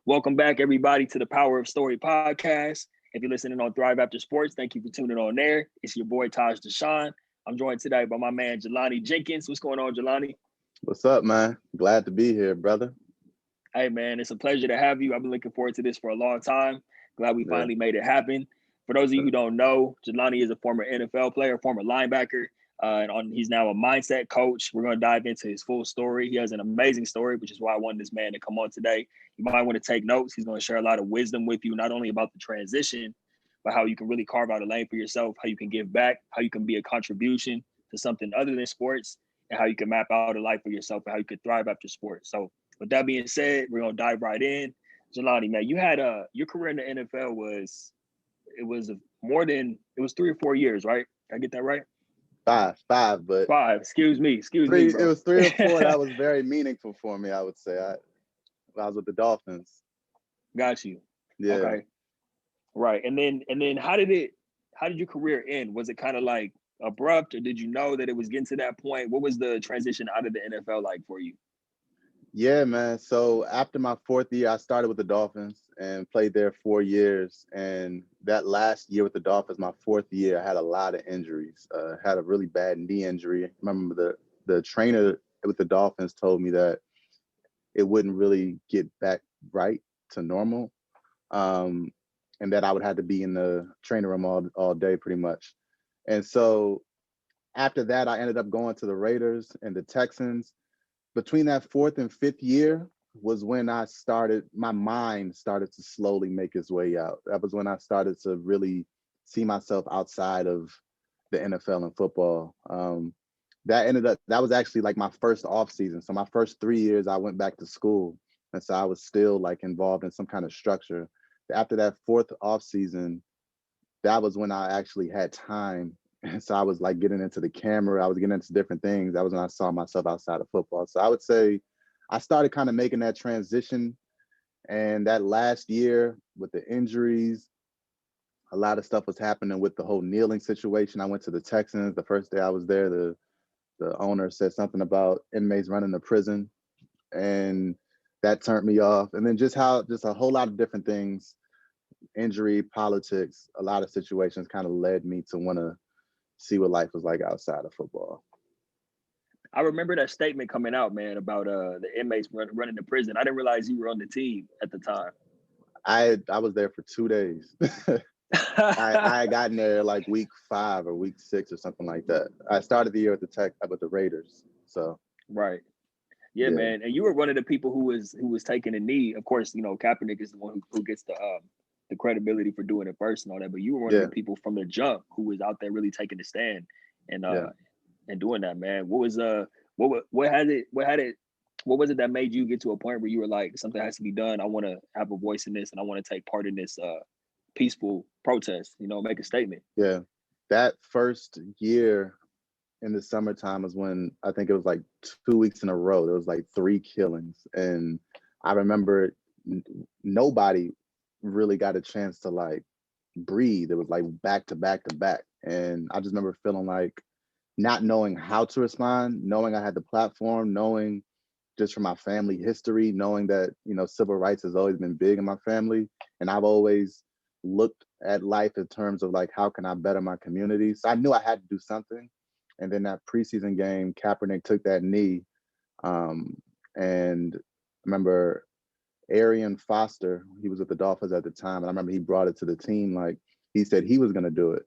Welcome back, everybody, to the Power of Story podcast. If you're listening on ThriveAfterSports, thank you for tuning on there. It's your boy, Taj Deshaun. I'm joined today by my man, Jelani Jenkins. What's going on, Jelani? What's up, man? Glad to be here, brother. Hey, man, it's a pleasure to have you. I've been looking forward to this for a long time. Glad we finally made it happen. For those of you who don't know, Jelani is a former NFL player, former linebacker. He's now a mindset coach. We're going to dive into his full story. He has an amazing story, which is why I wanted this man to come on today. You might want to take notes. He's going to share a lot of wisdom with you, not only about the transition, but how you can really carve out a lane for yourself, how you can give back, how you can be a contribution to something other than sports, and how you can map out a life for yourself and how you could thrive after sports. So with that being said, we're going to dive right in. Jelani, man, you had your career in the NFL was 3 or 4 years, right? Did I get that right? Five, but five. Excuse me, three. bro. It was 3 or 4 that was very meaningful for me. I would say I was with the Dolphins. Got you. Yeah. Okay. Right, and then how did your career end? Was it kind of like abrupt, or did you know that it was getting to that point? What was the transition out of the NFL like for you? Yeah, man. So after my 4th year, I started with the Dolphins and played there 4 years. And that last year with the Dolphins, my 4th year, I had a lot of injuries. Had a really bad knee injury. I remember the trainer with the Dolphins told me that it wouldn't really get back right to normal, and that I would have to be in the training room all day pretty much. And so after that, I ended up going to the Raiders and the Texans. Between that 4th and 5th year was when my mind started to slowly make its way out. That was when I started to really see myself outside of the NFL and football. That was actually like my first off season. So my first 3 years, I went back to school. And so I was still like involved in some kind of structure. After that 4th off season, that was when I actually had time. And so I was like getting into the camera. I was getting into different things. That was when I saw myself outside of football. So I would say I started kind of making that transition. And that last year with the injuries, a lot of stuff was happening with the whole kneeling situation. I went to the Texans. The first day I was there, the owner said something about inmates running the prison, and that turned me off. And then just a whole lot of different things, injury, politics, a lot of situations kind of led me to want to see what life was like outside of football. I remember that statement coming out, man, about the inmates running the prison. I didn't realize you were on the team at the time. I was there for 2 days. I had gotten there like week 5 or week 6 or something like that. I started the year with the Raiders. So right. Yeah, man. And you were one of the people who was taking a knee. Of course, you know, Kaepernick is the one who gets the credibility for doing it first and all that. But you were one of the people from the jump who was out there really taking the stand and doing that, man. What was what was it that made you get to a point where you were like, something has to be done? I want to have a voice in this, and I want to take part in this peaceful protest. You know, make a statement. Yeah, that first year in the summertime was when I think it was like 2 weeks in a row. There was like 3 killings, and I remember nobody really got a chance to like breathe. It was like back to back to back, and I just remember feeling like not knowing how to respond, knowing I had the platform, knowing just from my family history, knowing that, you know, civil rights has always been big in my family, and I've always looked at life in terms of like, how can I better my community? So I knew I had to do something. And then that preseason game, Kaepernick took that knee. And I remember Arian Foster, he was with the Dolphins at the time. And I remember he brought it to the team. Like, he said he was going to do it.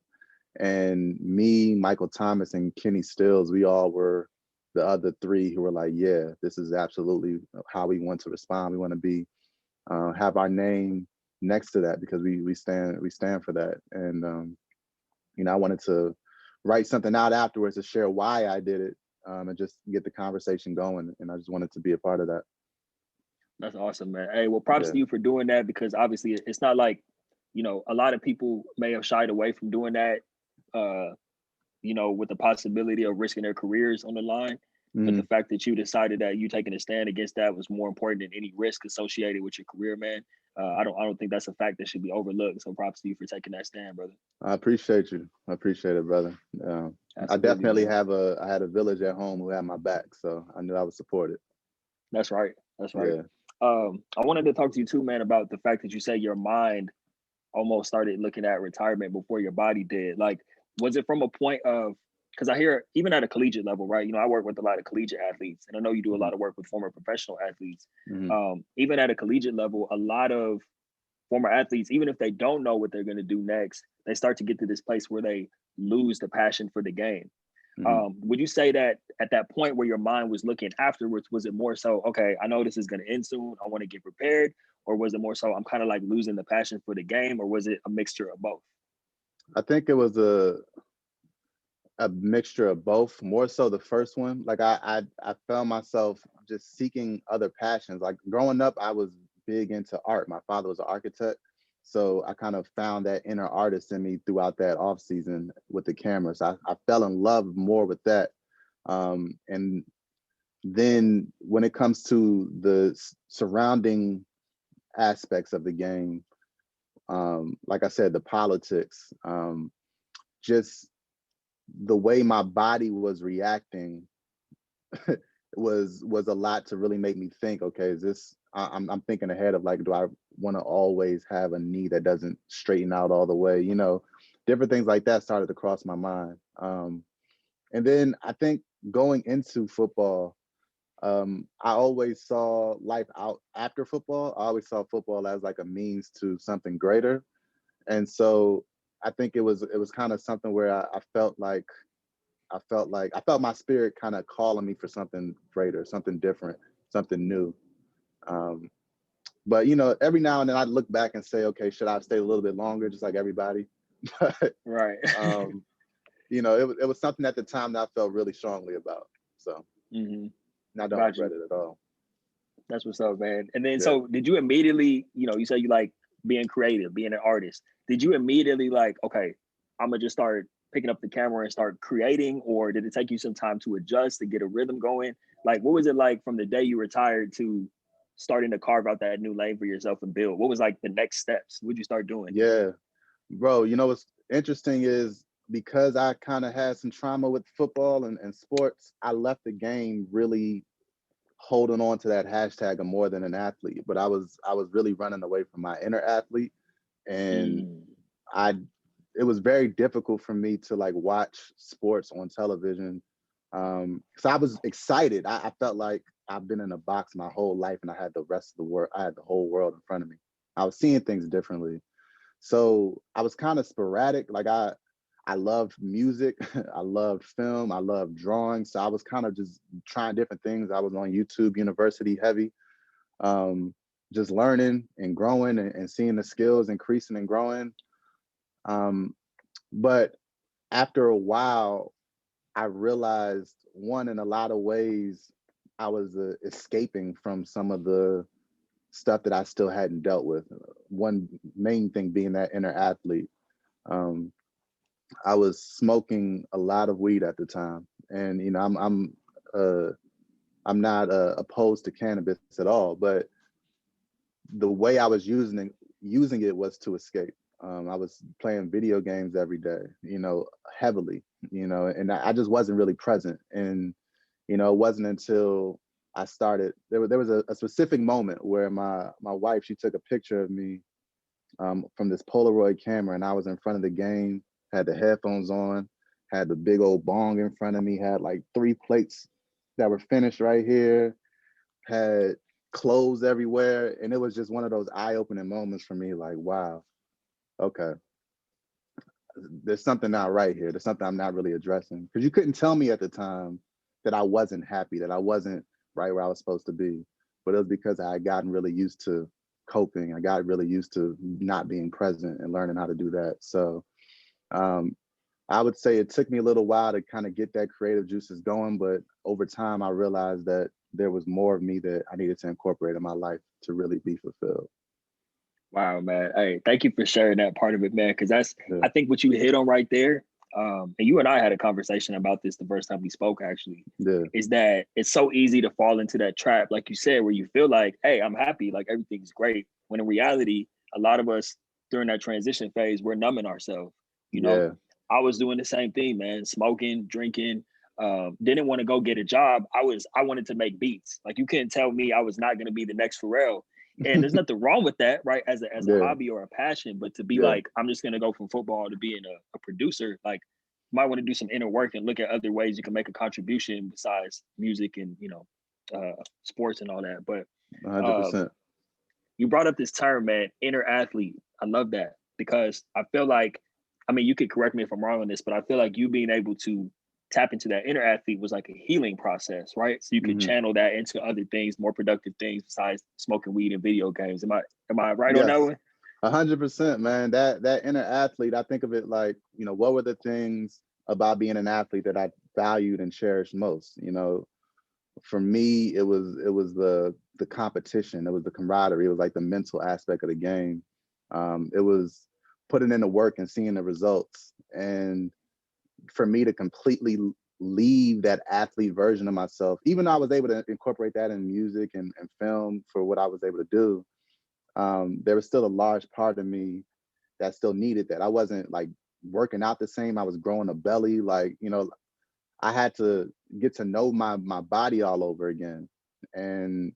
And me, Michael Thomas, and Kenny Stills, we all were the other 3 who were like, yeah, this is absolutely how we want to respond. We want to be, have our name next to that, because we stand for that. And, you know, I wanted to write something out afterwards to share why I did it, and just get the conversation going. And I just wanted to be a part of that. That's awesome, man. Hey, well, props to you for doing that, because obviously it's not like, you know, a lot of people may have shied away from doing that, you know, with the possibility of risking their careers on the line. But the fact that you decided that you taking a stand against that was more important than any risk associated with your career, man. I don't think that's a fact that should be overlooked. So props to you for taking that stand, brother. I appreciate you. I appreciate it, brother. I definitely I had a village at home who had my back, so I knew I was supported. That's right. That's right. I wanted to talk to you too, man, about the fact that you say your mind almost started looking at retirement before your body did. Like, was it from a point of, because I hear even at a collegiate level, right? You know, I work with a lot of collegiate athletes, and I know you do a lot of work with former professional athletes. Even at a collegiate level, a lot of former athletes, even if they don't know what they're going to do next, they start to get to this place where they lose the passion for the game. Would you say that at that point where your mind was looking afterwards, was it more so, okay, I know this is going to end soon, I want to get prepared? Or was it more so, I'm kind of like losing the passion for the game? Or was it a mixture of both? I think it was a mixture of both. More so the first one. Like I found myself just seeking other passions. Like growing up, I was big into art. My father was an architect. So I kind of found that inner artist in me throughout that off season with the camera. So I fell in love more with that. And then when it comes to the surrounding aspects of the game, like I said, the politics, just the way my body was reacting was a lot to really make me think, okay, is this, I'm thinking ahead of like, do I want to always have a knee that doesn't straighten out all the way? You know, different things like that started to cross my mind. And then I think going into football, I always saw life out after football. I always saw football as like a means to something greater. And so I think it was kind of something where I felt my spirit kind of calling me for something greater, something different, something new. But you know, every now and then I look back and say, okay, should I stay a little bit longer, just like everybody? But right. You know, it was something at the time that I felt really strongly about. So and I don't regret it at all. That's what's up, man. And then, so did you immediately, you know, you say you like being creative, being an artist. Did you immediately like, okay, I'm gonna just start picking up the camera and start creating, or did it take you some time to adjust, to get a rhythm going? Like, what was it like from the day you retired to starting to carve out that new lane for yourself and build? What was like the next steps? What'd you start doing? Yeah, bro, you know, what's interesting is because I kind of had some trauma with football and sports, I left the game really holding on to that hashtag of more than an athlete, but I was really running away from my inner athlete. And it was very difficult for me to like watch sports on television. Because I was excited. I felt like I've been in a box my whole life and I had the rest of the world, I had the whole world in front of me. I was seeing things differently. So I was kind of sporadic. Like I loved music, I loved film, I loved drawing. So I was kind of just trying different things. I was on YouTube University heavy, just learning and growing and seeing the skills increasing and growing. But after a while, I realized, one, in a lot of ways, I was escaping from some of the stuff that I still hadn't dealt with. One main thing being that inner athlete. I was smoking a lot of weed at the time, and you know, I'm not opposed to cannabis at all, but the way I was using it was to escape. I was playing video games every day, you know, heavily, you know, and I just wasn't really present. And you know, it wasn't until I started. There was a specific moment where my wife, she took a picture of me from this Polaroid camera, and I was in front of the game, had the headphones on, had the big old bong in front of me, had like 3 plates that were finished right here, had clothes everywhere. And it was just one of those eye-opening moments for me, like, wow, okay, there's something not right here. There's something I'm not really addressing. Because you couldn't tell me at the time that I wasn't happy, that I wasn't right where I was supposed to be. But it was because I had gotten really used to coping. I got really used to not being present and learning how to do that. So I would say it took me a little while to kind of get that creative juices going, but over time I realized that there was more of me that I needed to incorporate in my life to really be fulfilled. Wow, man. Hey, thank you for sharing that part of it, man. Because that's, I think what you hit on right there, and you and I had a conversation about this the first time we spoke, actually, is that it's so easy to fall into that trap, like you said, where you feel like, hey, I'm happy, like everything's great. When in reality, a lot of us during that transition phase, we're numbing ourselves. You know, I was doing the same thing, man, smoking, drinking, didn't want to go get a job. I wanted to make beats. Like, you couldn't tell me I was not going to be the next Pharrell. And there's nothing wrong with that, right? As a hobby or a passion, but to be like, I'm just going to go from football to being a producer, like, you might want to do some inner work and look at other ways you can make a contribution besides music and, sports and all that. But 100%. You brought up this term, man, inner athlete. I love that, because I feel like, I mean, you could correct me if I'm wrong on this, but I feel like you being able to tap into that inner athlete was like a healing process, right? So you could channel that into other things, more productive things besides smoking weed and video games. Am I right on that one? 100%, man. That inner athlete, I think of it like, what were the things about being an athlete that I valued and cherished most? For me, it was the competition, it was the camaraderie, it was like the mental aspect of the game. It was putting in the work and seeing the results. And for me to completely leave that athlete version of myself, even though I was able to incorporate that in music and film for what I was able to do, there was still a large part of me that still needed that. I wasn't like working out the same. I was growing a belly. Like, I had to get to know my body all over again. And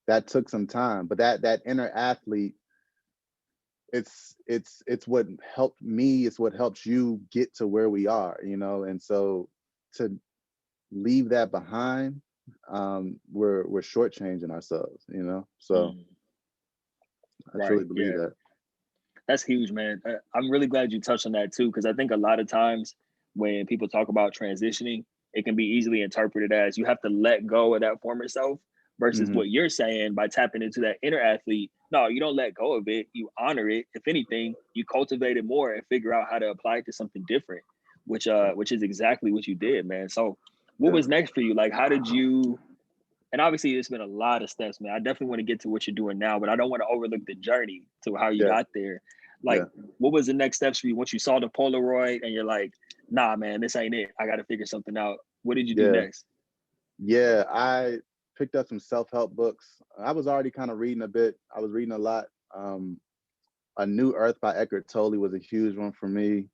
that took some time. But that inner athlete, it's what helped me, it's what helps you get to where we are, and so to leave that behind, we're shortchanging ourselves, so I truly believe that. That's huge, man. I'm really glad you touched on that too, because I think a lot of times when people talk about transitioning, it can be easily interpreted as you have to let go of that former self, versus what you're saying by tapping into that inner athlete. No, you don't let go of it. You honor it. If anything, you cultivate it more and figure out how to apply it to something different, which is exactly what you did, man. So what was next for you? Like, how did you, and obviously it's been a lot of steps, man. I definitely want to get to what you're doing now, but I don't want to overlook the journey to how you got there. Like, what was the next steps for you once you saw the Polaroid and you're like, nah, man, this ain't it. I got to figure something out. What did you do next? Yeah, I picked up some self-help books. I was already kind of reading a bit. I was reading a lot. A New Earth by Eckhart Tolle was a huge one for me.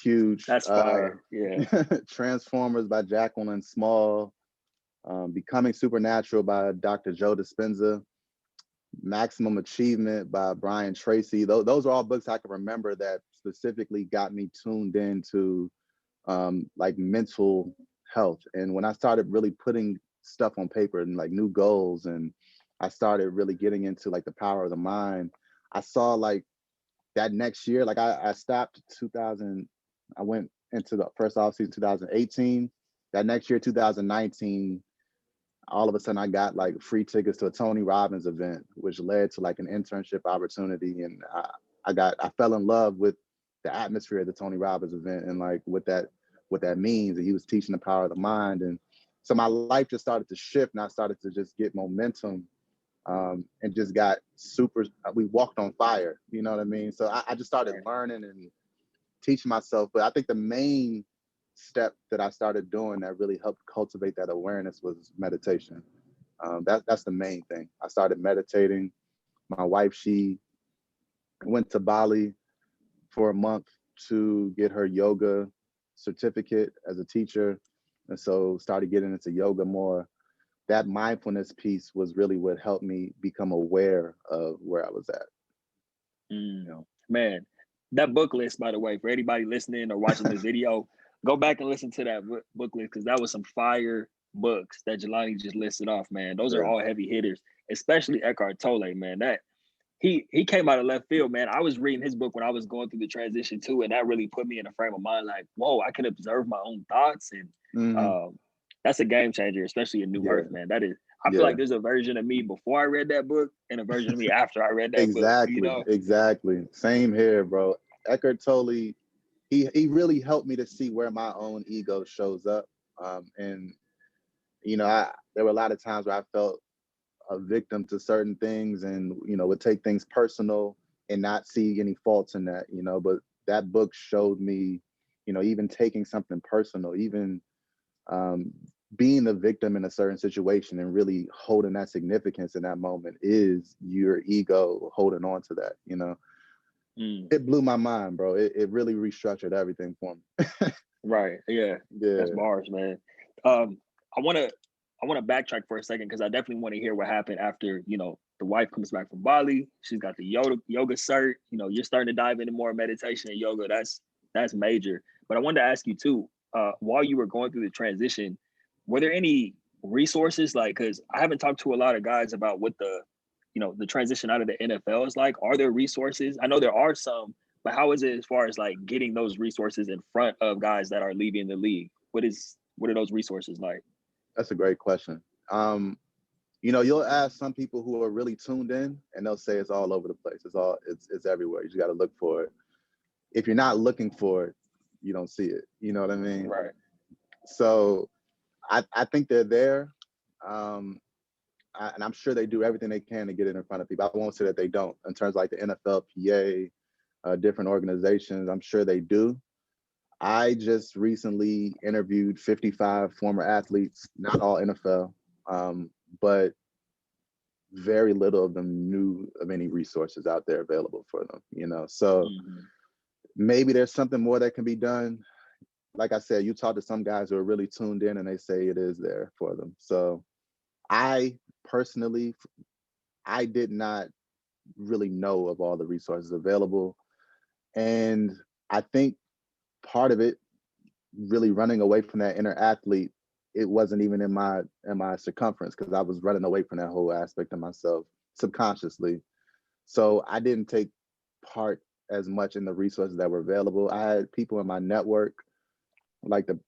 Huge. That's fire. Yeah. Transformers by Jacqueline Small. Becoming Supernatural by Dr. Joe Dispenza. Maximum Achievement by Brian Tracy. Those are all books I can remember that specifically got me tuned into like mental health. And when I started really putting stuff on paper and like new goals, and I started really getting into like the power of the mind, I saw like that next year, like I stopped 2000, I went into the first offseason 2018. That next year, 2019, all of a sudden I got like free tickets to a Tony Robbins event, which led to like an internship opportunity. And I fell in love with the atmosphere of the Tony Robbins event and like what that means. And he was teaching the power of the mind. And so my life just started to shift, and I started to just get momentum, and just got we walked on fire, you know what I mean? So I just started learning and teaching myself. But I think the main step that I started doing that really helped cultivate that awareness was meditation. That's the main thing. I started meditating. My wife, she went to Bali for a month to get her yoga certificate as a teacher. And so started getting into yoga more. That mindfulness piece was really what helped me become aware of where I was at. Man, that book list, by the way, for anybody listening or watching this video, go back and listen to that book list, because that was some fire books that Jelani just listed off, man. Those are all heavy hitters, especially Eckhart Tolle, man. That he came out of left field, man. I was reading his book when I was going through the transition too, and that really put me in a frame of mind like, whoa, I can observe my own thoughts. And that's a game changer, especially in New Earth, man. That is, I feel like there's a version of me before I read that book and a version of me after I read that book. Exactly. Same here, bro. Eckhart Tolle, he really helped me to see where my own ego shows up. And there were a lot of times where I felt a victim to certain things, and would take things personal and not see any faults in that. But that book showed me, even taking something personal, even being the victim in a certain situation and really holding that significance in that moment is your ego holding on to that. It blew my mind, bro. It really restructured everything for me. Right. Yeah. That's Yeah. bars, man. I wanna backtrack for a second because I definitely want to hear what happened after, the wife comes back from Bali. She's got the yoga cert. You're starting to dive into more meditation and yoga. That's major. But I wanted to ask you too, while you were going through the transition, were there any resources? Like, because I haven't talked to a lot of guys about what the transition out of the NFL is like. Are there resources? I know there are some, but how is it as far as like getting those resources in front of guys that are leaving the league? What are those resources like? That's a great question. You'll ask some people who are really tuned in, and they'll say it's all over the place. It's everywhere. You just got to look for it. If you're not looking for it, you don't see it. You know what I mean? Right. So I think they're there. And I'm sure they do everything they can to get it in front of people. I won't say that they don't. In terms of like the NFLPA, different organizations, I'm sure they do. I just recently interviewed 55 former athletes, not all NFL, but very little of them knew of any resources out there available for them, So maybe there's something more that can be done. Like I said, you talk to some guys who are really tuned in and they say it is there for them. So I personally, I did not really know of all the resources available. And I think part of it, really running away from that inner athlete, it wasn't even in my circumference because I was running away from that whole aspect of myself subconsciously. So I didn't take part as much in the resources that were available. I had people in my network, like the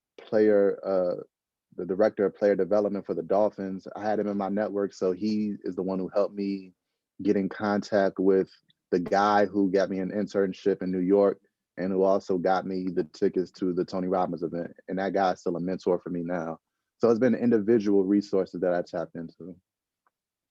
director of player development for the Dolphins. I had him in my network, so he is the one who helped me get in contact with the guy who got me an internship in New York and who also got me the tickets to the Tony Robbins event. And that guy's still a mentor for me now. So it's been individual resources that I tapped into.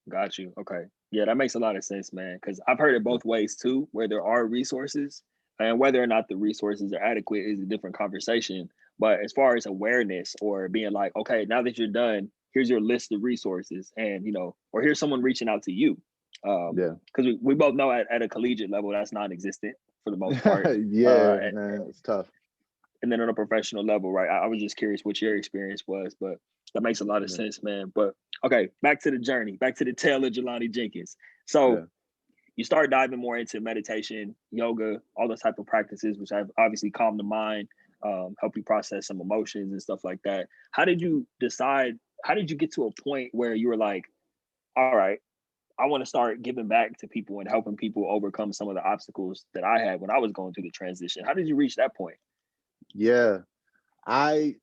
Got you. Okay. Yeah, that makes a lot of sense, man. Because I've heard it both ways too, where there are resources and whether or not the resources are adequate is a different conversation. But as far as awareness or being like, okay, now that you're done, here's your list of resources and, or here's someone reaching out to you. Yeah. Because we both know at a collegiate level, that's non-existent for the most part. Yeah, man, it's tough. And then on a professional level, right? I was just curious what your experience was, but that makes a lot of sense, man. But okay, back to the journey, back to the tale of Jelani Jenkins. So you start diving more into meditation, yoga, all those type of practices, which have obviously calmed the mind, help you process some emotions and stuff like that. How did you decide? How did you get to a point where you were like, all right, I want to start giving back to people and helping people overcome some of the obstacles that I had when I was going through the transition? How did you reach that point? Yeah, okay.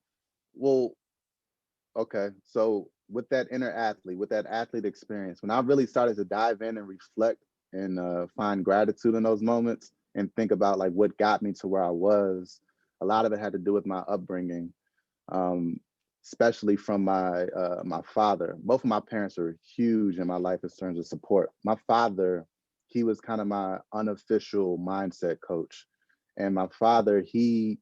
So with that inner athlete, with that athlete experience, when I really started to dive in and reflect and find gratitude in those moments and think about like what got me to where I was, a lot of it had to do with my upbringing, especially from my father. Both of my parents are huge in my life in terms of support. My father, he was kind of my unofficial mindset coach. And my father, he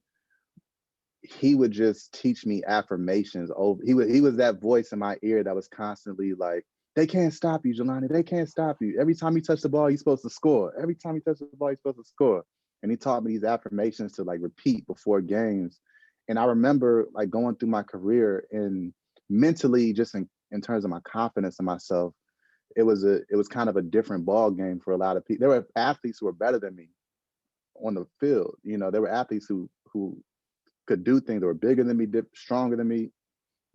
would just teach me affirmations. He was that voice in my ear that was constantly like, they can't stop you, Jelani. They can't stop you. Every time you touch the ball, you're supposed to score. Every time you touch the ball, you're supposed to score. And he taught me these affirmations to like repeat before games. And I remember like going through my career and mentally, just in terms of my confidence in myself, it was kind of a different ball game for a lot of people. There were athletes who were better than me on the field. There were athletes who could do things that were bigger than me, stronger than me.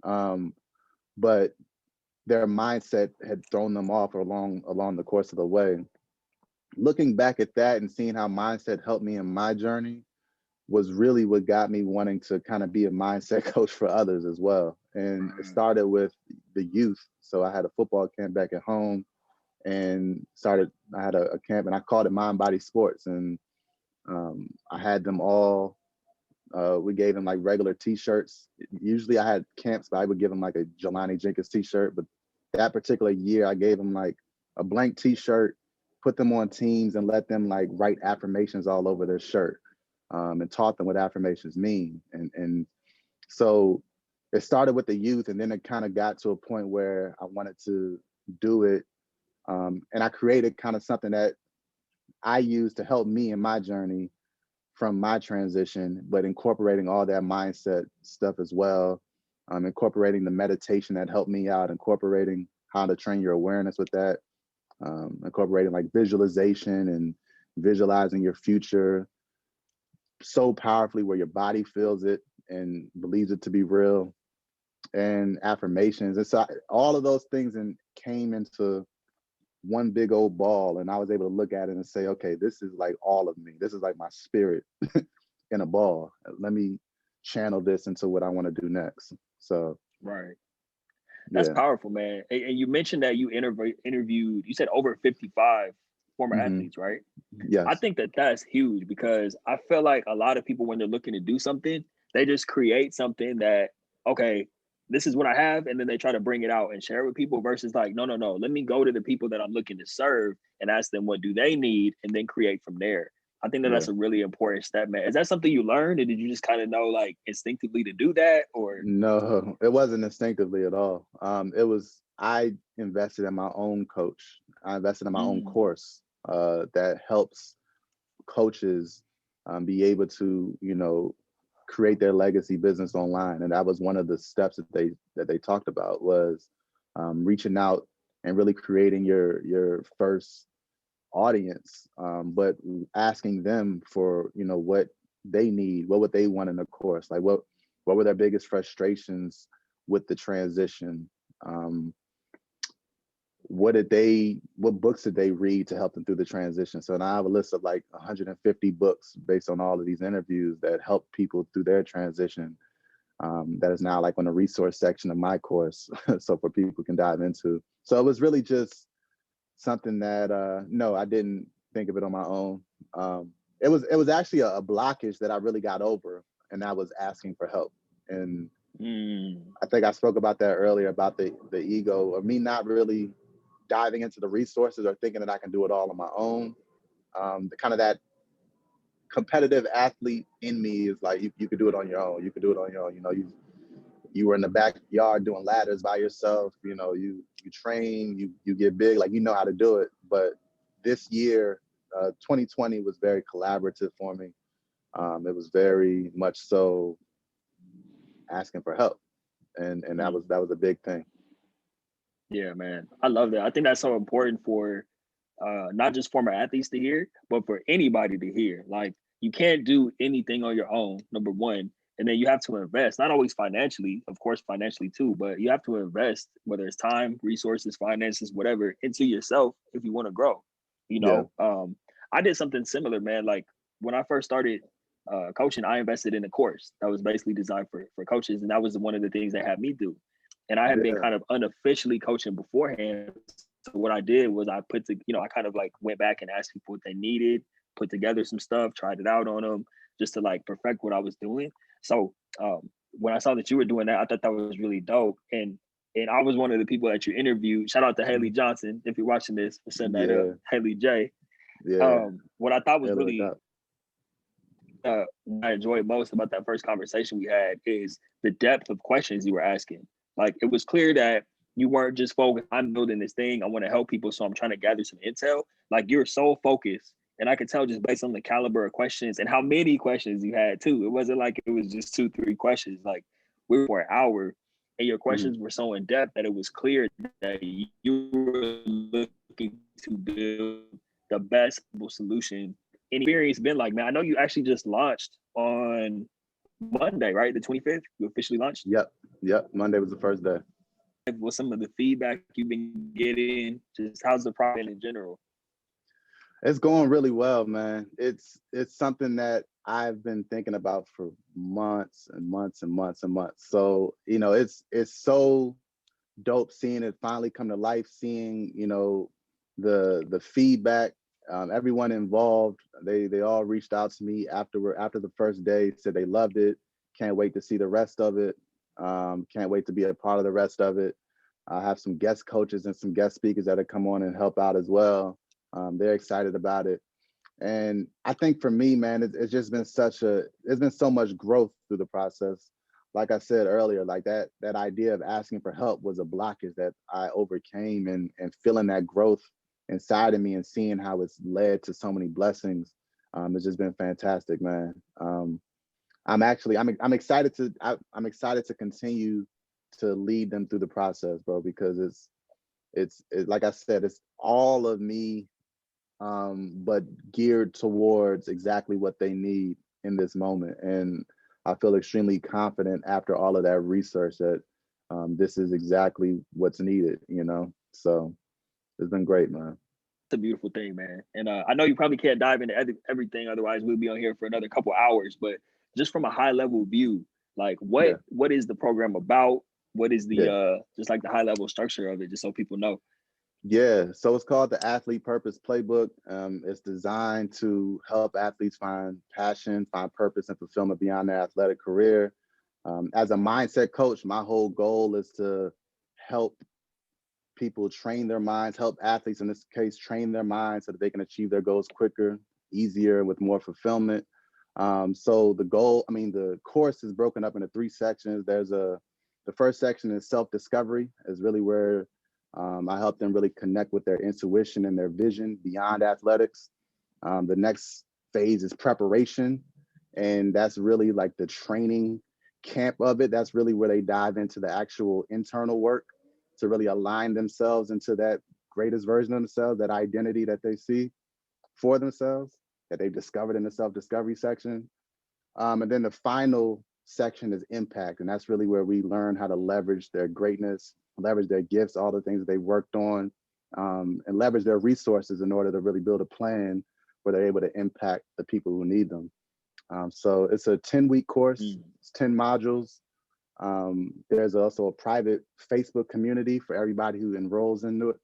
But their mindset had thrown them off along the course of the way. Looking back at that and seeing how mindset helped me in my journey was really what got me wanting to kind of be a mindset coach for others as well. And it started with the youth. So I had a football camp back at home and I had a camp and I called it Mind Body Sports. And I had them all. We gave them like regular t-shirts. Usually I had camps, but I would give them like a Jelani Jenkins t-shirt. But that particular year, I gave them like a blank t-shirt, put them on teams and let them like write affirmations all over their shirt, and taught them what affirmations mean. And so it started with the youth, and then it kind of got to a point where I wanted to do it. And I created kind of something that I use to help me in my journey from my transition, but incorporating all that mindset stuff as well, incorporating the meditation that helped me out, incorporating how to train your awareness with that, incorporating like visualization and visualizing your future so powerfully where your body feels it and believes it to be real, and affirmations. And so all of those things came into one big old ball, and I was able to look at it and say, okay, this is like all of me. This is like my spirit in a ball. Let me channel this into what I want to do next. So right. That's powerful, man. And you mentioned that you interviewed, you said over 55 former athletes, right? Yes. I think that that's huge, because I feel like a lot of people, when they're looking to do something, they just create something that, okay, this is what I have, and then they try to bring it out and share it with people, versus like, no, let me go to the people that I'm looking to serve and ask them what do they need, and then create from there. I think that that's a really important step, man. Is that something you learned, or did you just kind of know like instinctively to do that? Or no, it wasn't instinctively at all. I invested in my own coach. I invested in my own course that helps coaches be able to, create their legacy business online. And that was one of the steps that they talked about, was reaching out and really creating your first audience, but asking them for, what they need, what would they want in the course, like what were their biggest frustrations with the transition, what books did they read to help them through the transition. So now I have a list of like 150 books based on all of these interviews that help people through their transition, that is now like on the resource section of my course so for people can dive into. So it was really just something that no, I didn't think of it on my own. It was actually a blockage that I really got over, and that was asking for help. And I think I spoke about that earlier, about the ego, or me not really diving into the resources or thinking that I can do it all on my own. The kind of that competitive athlete in me is like, you could do it on your own. You could do it on your own. You were in the backyard doing ladders by yourself. You train, you get big, like, how to do it. But this year, 2020 was very collaborative for me. It was very much so asking for help. And that was a big thing. Yeah, man. I love that. I think that's so important for not just former athletes to hear, but for anybody to hear. Like, you can't do anything on your own, number one. And then you have to invest, not always financially, of course, financially too, but you have to invest, whether it's time, resources, finances, whatever, into yourself if you want to grow. I did something similar, man. Like, when I first started coaching, I invested in a course that was basically designed for coaches. And that was one of the things they had me do. And I had been kind of unofficially coaching beforehand. So what I did was I kind of like went back and asked people what they needed, put together some stuff, tried it out on them, just to like perfect what I was doing. So when I saw that you were doing that, I thought that was really dope. And I was one of the people that you interviewed. Shout out to Haley Johnson, if you're watching this, for setting that up. Haley J. What I thought was really what I enjoyed most about that first conversation we had is the depth of questions you were asking. Like, it was clear that you weren't just focused, I'm building this thing, I want to help people, so I'm trying to gather some intel. Like, you're so focused. And I could tell just based on the caliber of questions and how many questions you had too. It wasn't like it was just 2-3 questions. Like, we were for an hour, and your questions were so in depth that it was clear that you were looking to build the best solution. And experience been like, man, I know you actually just launched on Monday, right? The 25th, you officially launched? Yep. Monday was the first day. What's some of the feedback you've been getting? Just how's the product in general? It's going really well, man. It's something that I've been thinking about for months and months and months and months. So, it's so dope seeing it finally come to life, seeing, the feedback. Everyone involved, they all reached out to me after the first day, said they loved it. Can't wait to see the rest of it. Can't wait to be a part of the rest of it. I have some guest coaches and some guest speakers that have come on and help out as well. They're excited about it. And I think for me, man, it's just been there's been so much growth through the process. Like I said earlier, like that idea of asking for help was a blockage that I overcame, and feeling that growth inside of me and seeing how it's led to so many blessings. It's just been fantastic, man. I'm excited to continue to lead them through the process, bro, because it's like I said, it's all of me, but geared towards exactly what they need in this moment. And I feel extremely confident after all of that research that this is exactly what's needed, you know? So it's been great, man. It's a beautiful thing, man. And I know you probably can't dive into everything, otherwise we'll be on here for another couple hours. But just from a high level view, like what is the program about? What is the just like the high level structure of it, just so people know? Yeah, so it's called the Athlete Purpose Playbook. It's designed to help athletes find passion, find purpose, and fulfillment beyond their athletic career. As a mindset coach, my whole goal is to help people train their minds, help athletes in this case train their minds so that they can achieve their goals quicker, easier, with more fulfillment. So the course is broken up into 3 sections. The first section is self-discovery, is really where I help them really connect with their intuition and their vision beyond athletics. The next phase is preparation, and that's really like the training camp of it. That's really where they dive into the actual internal work to really align themselves into that greatest version of themselves, that identity that they see for themselves, that they've discovered in the self-discovery section. And then the final section is impact, and that's really where we learn how to leverage their greatness, leverage their gifts, all the things that they worked on, and leverage their resources in order to really build a plan where they're able to impact the people who need them. So it's a 10-week course, it's 10 modules. There's also a private Facebook community for everybody who enrolls into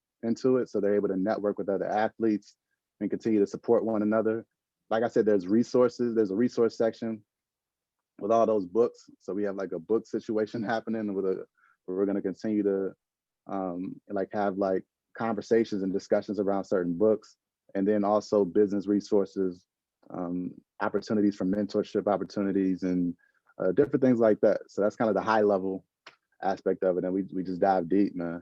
it, so they're able to network with other athletes and continue to support one another. Like I said, there's resources. There's a resource section with all those books. So we have like a book situation happening where we're going to continue to have like conversations and discussions around certain books, and then also business resources, opportunities for mentorship opportunities, and different things like that. So that's kind of the high level aspect of it, and we just dive deep, man.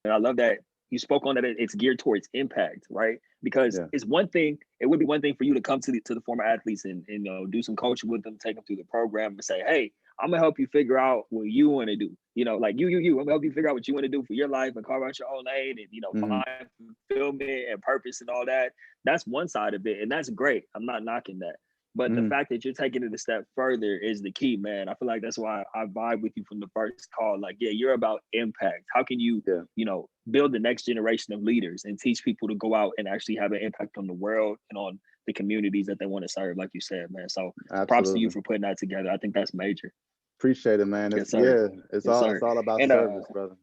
And I love that you spoke on that. It's geared towards impact, right? Because it's one thing. It would be one thing for you to come to the former athletes and do some coaching with them, take them through the program, and say, "Hey, I'm gonna help you figure out what you want to do. Like you. I'm gonna help you figure out what you want to do for your life and carve out your own lane and find fulfillment and purpose and all that." That's one side of it, and that's great. I'm not knocking that. But the fact that you're taking it a step further is the key, man. I feel like that's why I vibe with you from the first call. Like, you're about impact. How can you, build the next generation of leaders and teach people to go out and actually have an impact on the world and on the communities that they want to serve, like you said, man. So props to you for putting that together. I think that's major. Appreciate it, man. It's all about service, brother.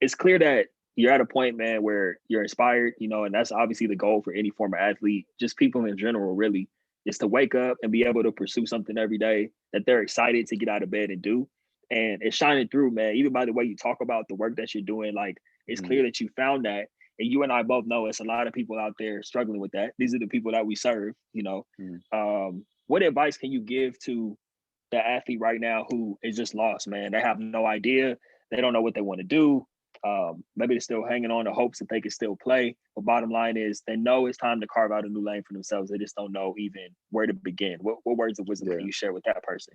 It's clear that you're at a point, man, where you're inspired, and that's obviously the goal for any former athlete, just people in general, really, is to wake up and be able to pursue something every day that they're excited to get out of bed and do. And it's shining through, man, even by the way you talk about the work that you're doing. Like, it's clear that you found that. And you and I both know it's a lot of people out there struggling with that. These are the people that we serve, What advice can you give to the athlete right now who is just lost, man? They have no idea. They don't know what they want to do. Maybe they're still hanging on to hopes that they can still play. But bottom line is they know it's time to carve out a new lane for themselves. They just don't know even where to begin. What words of wisdom can you share with that person?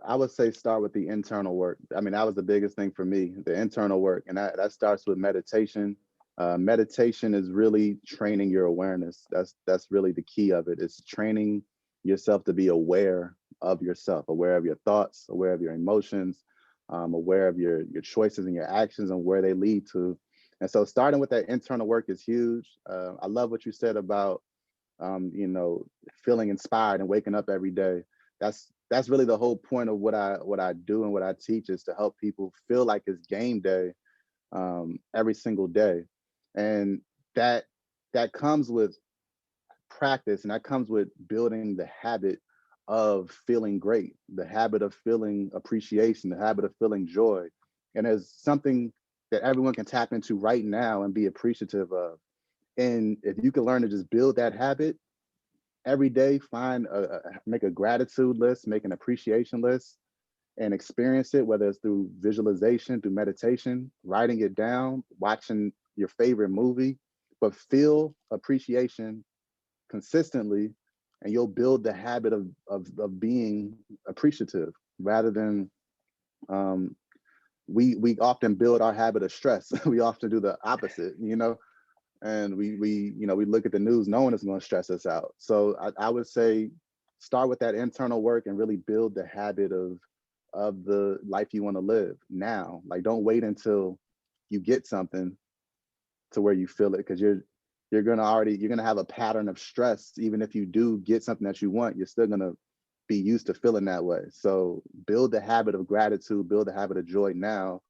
I would say start with the internal work. I mean, that was the biggest thing for me, the internal work. And that starts with meditation. Meditation is really training your awareness. That's really the key of it. It's training yourself to be aware of yourself, aware of your thoughts, aware of your emotions, aware of your choices and your actions and where they lead to. And so starting with that internal work is huge. I love what you said about, feeling inspired and waking up every day. That's really the whole point of what I do and what I teach, is to help people feel like it's game day every single day. And that comes with practice, and that comes with building the habit of feeling great, the habit of feeling appreciation, the habit of feeling joy. And there's something that everyone can tap into right now and be appreciative of. And if you can learn to just build that habit every day, make a gratitude list, make an appreciation list, and experience it, whether it's through visualization, through meditation, writing it down, watching your favorite movie, but feel appreciation consistently, and you'll build the habit of being appreciative rather than we often build our habit of stress. We often do the opposite, and we look at the news knowing it's going to stress us out. So I would say start with that internal work and really build the habit of the life you want to live now. Like, don't wait until you get something to where you feel it, because you're gonna have a pattern of stress. Even if you do get something that you want, you're still gonna be used to feeling that way. So build the habit of gratitude, build the habit of joy now,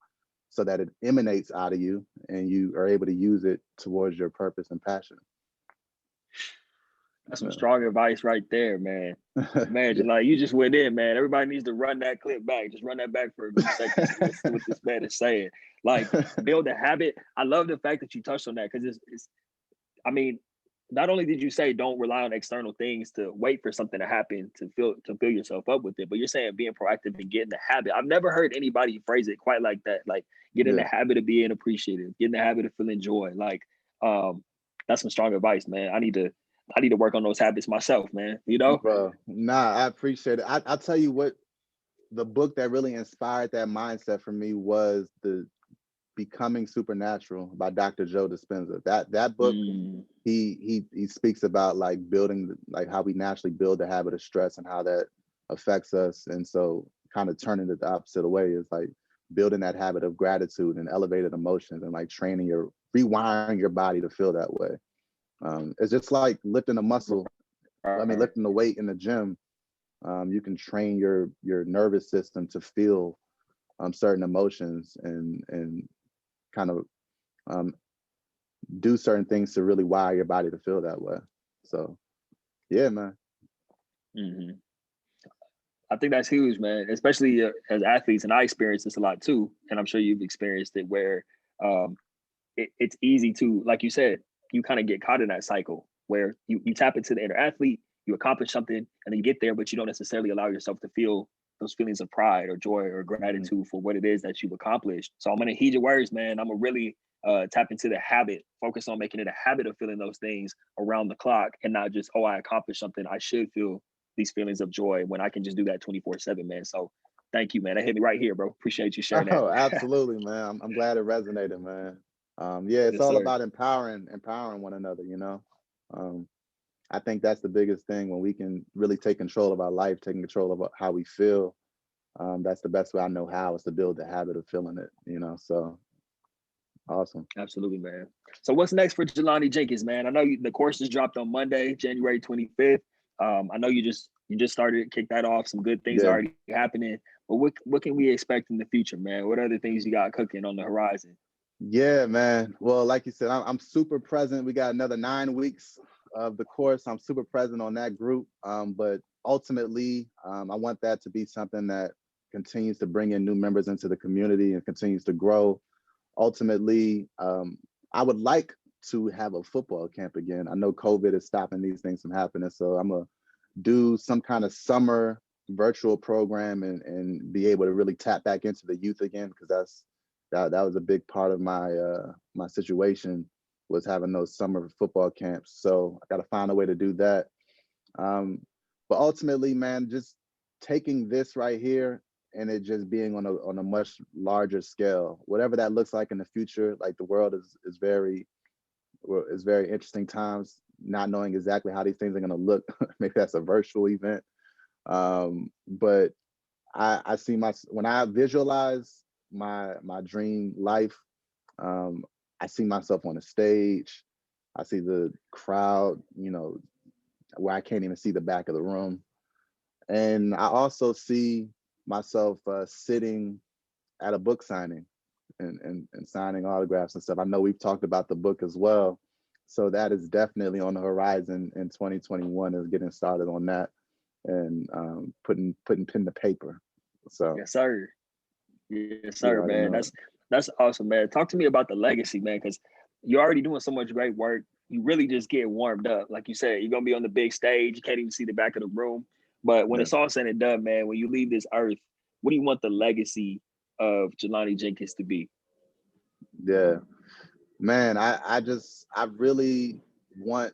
so that it emanates out of you and you are able to use it towards your purpose and passion. That's some strong advice right there, man. Man, like, you just went in, man. Everybody needs to run that clip back. Just run that back for a few seconds and listen to what this man is saying. Like, build a habit. I love the fact that you touched on that, because it's I mean, not only did you say don't rely on external things to wait for something to happen to fill yourself up with it, but you're saying being proactive and getting the habit. I've never heard anybody phrase it quite like that. Like, get in the habit of being appreciative, get in the habit of feeling joy. Like, that's some strong advice, man. I need to work on those habits myself, man. Bro, nah, I appreciate it. I'll tell you what, the book that really inspired that mindset for me was the Becoming Supernatural by Dr. Joe Dispenza. That book, he speaks about like building, like how we naturally build the habit of stress and how that affects us. And so kind of turning it the opposite way is like building that habit of gratitude and elevated emotions, and like rewiring your body to feel that way. It's just like lifting a muscle. Lifting the weight in the gym. You can train your nervous system to feel certain emotions and kind of do certain things to really wire your body to feel that way. So, yeah, man. Mm-hmm. I think that's huge, man, especially as athletes. And I experience this a lot too. And I'm sure you've experienced it, where it's easy to, like you said, you kind of get caught in that cycle where you tap into the inner athlete, you accomplish something, and then you get there, but you don't necessarily allow yourself to feel those feelings of pride or joy or gratitude for what it is that you've accomplished. So I'm going to heed your words, man. I'm going to really tap into the habit, focus on making it a habit of feeling those things around the clock, and not just, oh, I accomplished something, I should feel these feelings of joy, when I can just do that 24/7, man. So thank you, man. That hit me right here, bro. Appreciate you sharing that. Oh, absolutely, man. I'm glad it resonated, man. It's all about empowering one another, I think that's the biggest thing, when we can really take control of our life, taking control of how we feel. That's the best way I know how, is to build the habit of feeling it, so awesome. Absolutely, man. So what's next for Jelani Jenkins, man? I know the course just dropped on Monday, January 25th. I know you just started, kick that off. Some good things are already happening, but what can we expect in the future, man? What other things you got cooking on the horizon? Yeah, man. Well, like you said, I'm super present. We got another 9 weeks of the course. I'm super present on that group. But ultimately, I want that to be something that continues to bring in new members into the community and continues to grow. Ultimately, I would like to have a football camp again. I know COVID is stopping these things from happening, so I'm gonna do some kind of summer virtual program and be able to really tap back into the youth again, because that was a big part of my my situation, was having those summer football camps. So I got to find a way to do that. But ultimately, man, just taking this right here and it just being on a much larger scale, whatever that looks like in the future. Like, the world is very interesting times, not knowing exactly how these things are going to look. Maybe that's a virtual event. But I see when I visualize my dream life, I see myself on a stage. I see the crowd, where I can't even see the back of the room. And I also see myself sitting at a book signing and signing autographs and stuff. I know we've talked about the book as well. So that is definitely on the horizon in 2021, is getting started on that and putting pen to paper. So yes, sir. Yes, sir, man. That's awesome, man. Talk to me about the legacy, man, because you're already doing so much great work. You really just get warmed up. Like you said, you're gonna be on the big stage. You can't even see the back of the room. But when it's all said and done, man, when you leave this earth, what do you want the legacy of Jelani Jenkins to be? Yeah. Man, I really want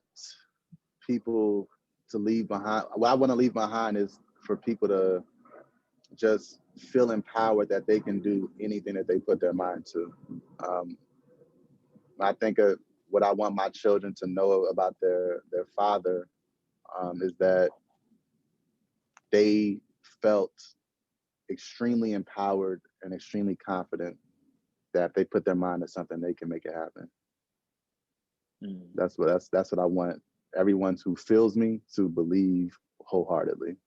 people to leave behind. What I want to leave behind is for people to just feel empowered that they can do anything that they put their mind to. I think of what I want my children to know about their father is that they felt extremely empowered and extremely confident that if they put their mind to something, they can make it happen. That's what I want everyone who feels me to believe wholeheartedly.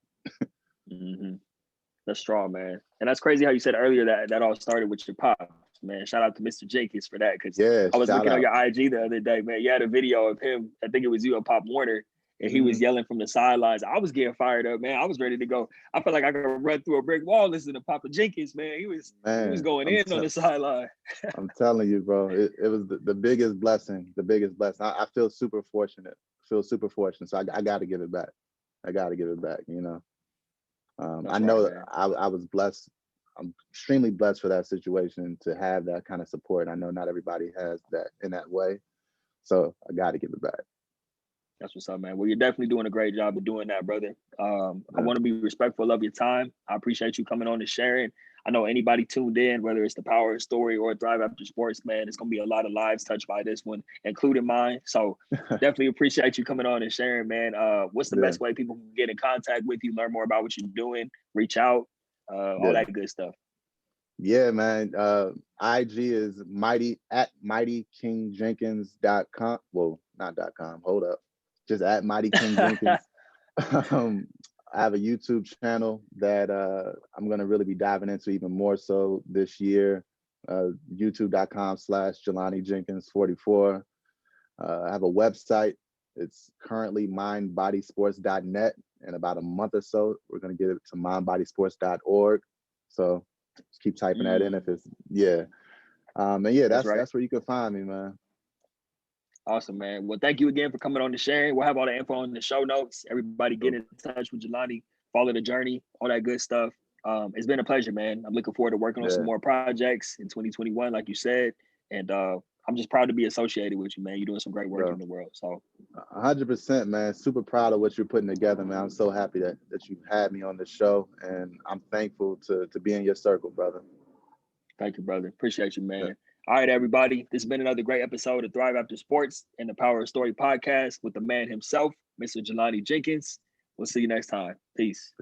That's strong, man. And that's crazy how you said earlier that all started with your pops, man. Shout out to Mr. Jenkins for that, because I was looking on your IG the other day, man. You had a video of him. I think it was you and Pop Warner, and he was yelling from the sidelines. I was getting fired up, man. I was ready to go. I felt like I could run through a brick wall listening to Papa Jenkins, man. He was going in on the sideline. I'm telling you, bro. It was the biggest blessing. The biggest blessing. I feel super fortunate. So I got to give it back. You know. I know I was blessed. I'm extremely blessed for that situation to have that kind of support. I know not everybody has that in that way. So I got to give it back. That's what's up, man. Well, you're definitely doing a great job of doing that, brother. I want to be respectful of your time. I appreciate you coming on and sharing. I know anybody tuned in, whether it's the Power Story or Thrive After Sports, man, it's going to be a lot of lives touched by this one, including mine. So definitely appreciate you coming on and sharing, man. What's the best way people can get in contact with you, learn more about what you're doing, reach out, all that good stuff? Yeah, man. IG is mightyKingJenkins.com. Well, not .com. Hold up. Just at mightyKingJenkins. I have a YouTube channel that I'm going to really be diving into even more so this year. YouTube.com/Jelani Jenkins 44. I have a website. It's currently mindbodysports.net. In about a month or so, we're going to get it to mindbodysports.org. So just keep typing that in if it's, that's where you can find me, man. Awesome, man. Well, thank you again for coming on and sharing. We'll have all the info in the show notes. Everybody get in touch with Jelani, follow the journey, all that good stuff. It's been a pleasure, man. I'm looking forward to working on some more projects in 2021, like you said. And I'm just proud to be associated with you, man. You're doing some great work in the world. So 100%, man. Super proud of what you're putting together, man. I'm so happy that you had me on the show, and I'm thankful to be in your circle, brother. Thank you, brother. Appreciate you, man. Yeah. All right, everybody. This has been another great episode of Thrive After Sports and the Power Story podcast with the man himself, Mr. Jelani Jenkins. We'll see you next time. Peace.